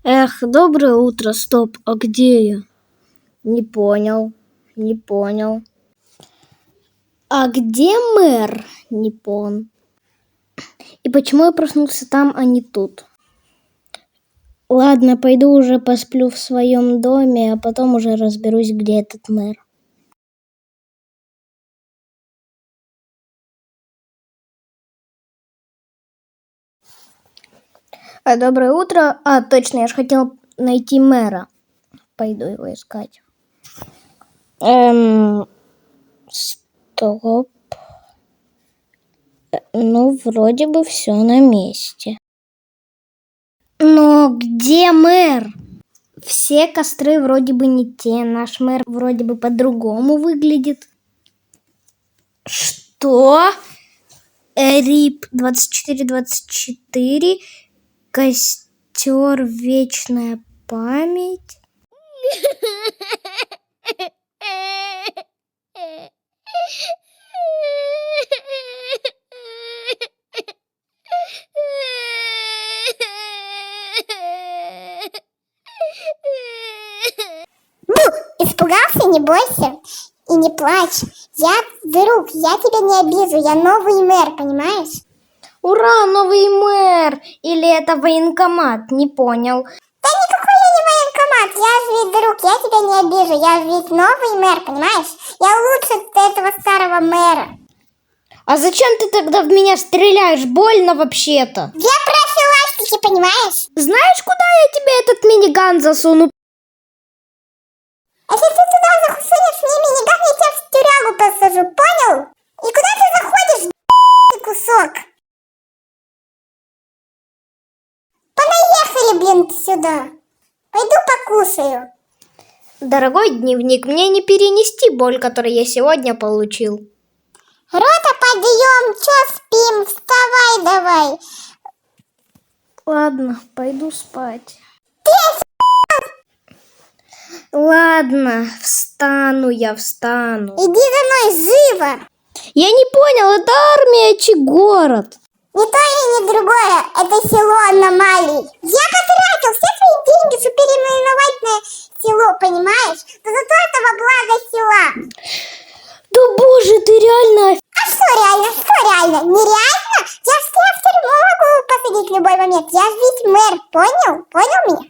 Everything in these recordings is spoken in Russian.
Эх, доброе утро, стоп, а где я? Не понял. А где мэр? Не понял. И почему я проснулся там, а не тут? Ладно, пойду уже посплю в своем доме, а потом уже разберусь, где этот мэр. Доброе утро. Точно, я же хотел найти мэра. Пойду его искать. Стоп. Ну, вроде бы все на месте. Но где мэр? Все костры вроде бы не те. Наш мэр вроде бы по-другому выглядит. Что? РИП 2424. Костер Вечная память. Испугался? Не бойся и не плачь. Я друг, я тебя не обижу, я новый мэр, понимаешь? Ура, новый мэр! Или это военкомат? Не понял. Да никакой я не военкомат, я же ведь друг, я тебя не обижу, я же ведь новый мэр, понимаешь? Я лучше этого старого мэра. А зачем ты тогда в меня стреляешь? Больно вообще-то. Для профилактики, понимаешь? Знаешь, куда я тебе этот миниган засуну? Если ты туда засунешь мне миниган, я тебя в тюрягу посажу, понял? И куда ты заходишь, кусок? Понаехали, блин, сюда. Пойду покушаю. Дорогой дневник, мне не перенести боль, которую я сегодня получил. Рота, подъем, чё спим? Вставай давай. Ладно, пойду спать. Ты Ладно, встану. иди за мной, живо. Я не понял, это армия, чи город? Не то и не другое, это село аномалий. Я потратил все свои деньги, чтобы переименовать на село, понимаешь? Но зато это во благо села. Да боже, ты реально... А что реально? Нереально? Я ж тебя в тюрьму могу посадить в любой момент. Я ж ведь мэр, понял? Понял меня?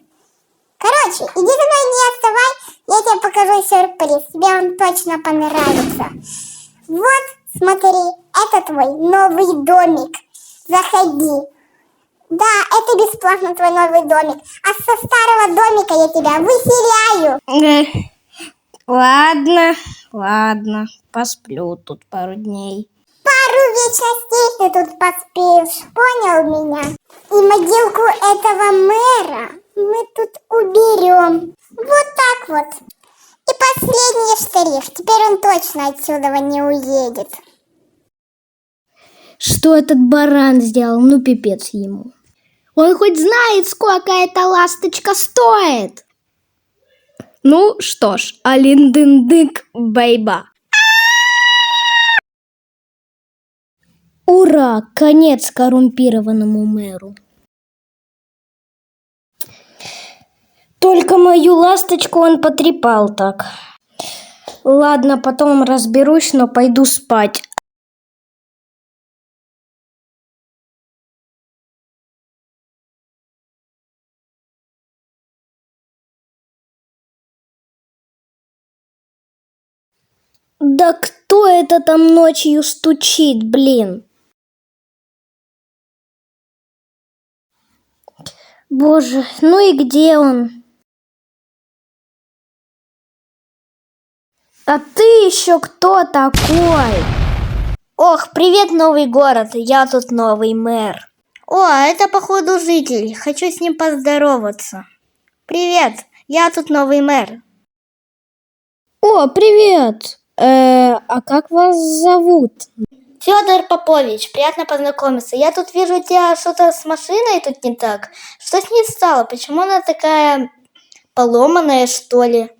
Короче, иди за мной, не отставай, я тебе покажу сюрприз. Тебе он точно понравится. Вот, смотри, это твой новый домик. Заходи. Да, это бесплатно твой новый домик. А со старого домика я тебя выселяю. Ладно, посплю тут пару дней. Пару вечностей ты тут поспишь, понял меня? И могилку этого мэра мы тут уберем. Вот так вот. И последний штрих. Теперь он точно отсюда не уедет. Что этот баран сделал? Ну, пипец ему. Он хоть знает, сколько эта ласточка стоит? Ну, что ж, алиндындык байба. Ура! Конец коррумпированному мэру. Только мою ласточку он потрепал так. Ладно, потом разберусь, но пойду спать. Да кто это там ночью стучит, блин? Боже, ну и где он? А ты еще кто такой? Ох, привет, новый город, я тут новый мэр. О, это походу житель, хочу с ним поздороваться. Привет, я тут новый мэр. О, привет. А как вас зовут? Федор Попович, приятно познакомиться. Я тут вижу, у тебя что-то с машиной тут не так. Что с ней стало? Почему она такая поломанная, что ли?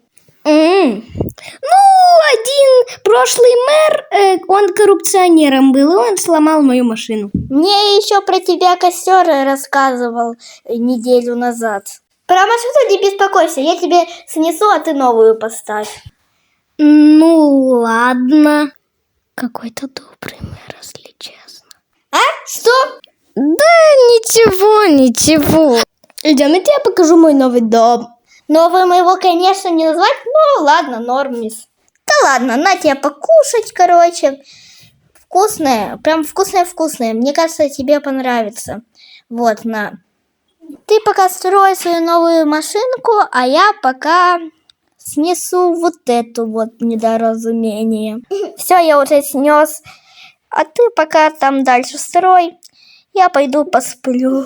Ну, один прошлый мэр, он коррупционером был, и он сломал мою машину. Мне еще про тебя костер рассказывал неделю назад. Про машину не беспокойся, я тебе снесу, а ты новую поставь. Ну, ладно. Какой-то добрый мэр, если честно. А? Что? Да ничего. Идем, я тебе покажу мой новый дом. Новым его, конечно, не назвать, но ладно, нормис. Да ладно, на тебе покушать, короче. Вкусное, прям вкусное. Мне кажется, тебе понравится. Вот, на. Ты пока строй свою новую машинку, а я пока снесу вот эту вот недоразумение. Все, я уже снес. А ты пока там дальше строй. Я пойду посплю.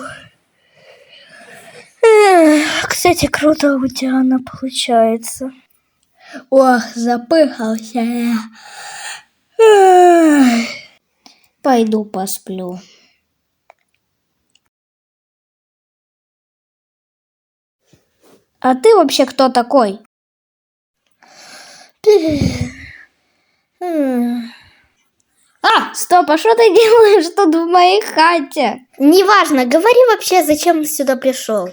Кстати, круто у тебя она получается. Ох, запыхался я. Пойду посплю. А ты вообще кто такой? Стоп, а что ты делаешь тут в моей хате? Неважно, говори вообще, зачем сюда пришел.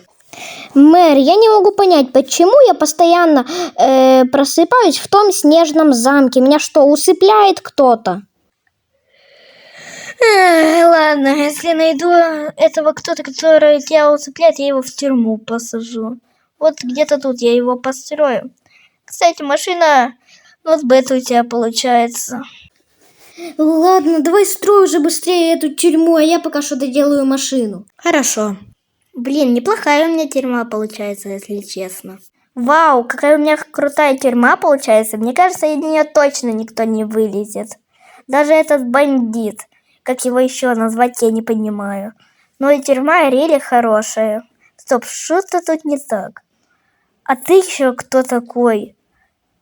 Мэр, я не могу понять, почему я постоянно просыпаюсь в том снежном замке. Меня что, усыпляет кто-то? Ладно, если найду этого кто-то, который тебя усыпляет, я его в тюрьму посажу. Вот где-то тут я его построю. Кстати, машина нотбет у тебя получается. Ладно, давай строй уже быстрее эту тюрьму, а я пока что доделаю машину. Хорошо. Блин, неплохая у меня тюрьма получается, если честно. Вау, какая у меня крутая тюрьма получается. Мне кажется, из нее точно никто не вылезет. Даже этот бандит. Как его еще назвать, я не понимаю. Но и тюрьма реально хорошая. Стоп, что-то тут не так. А ты еще кто такой?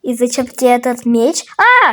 И зачем тебе этот меч? А!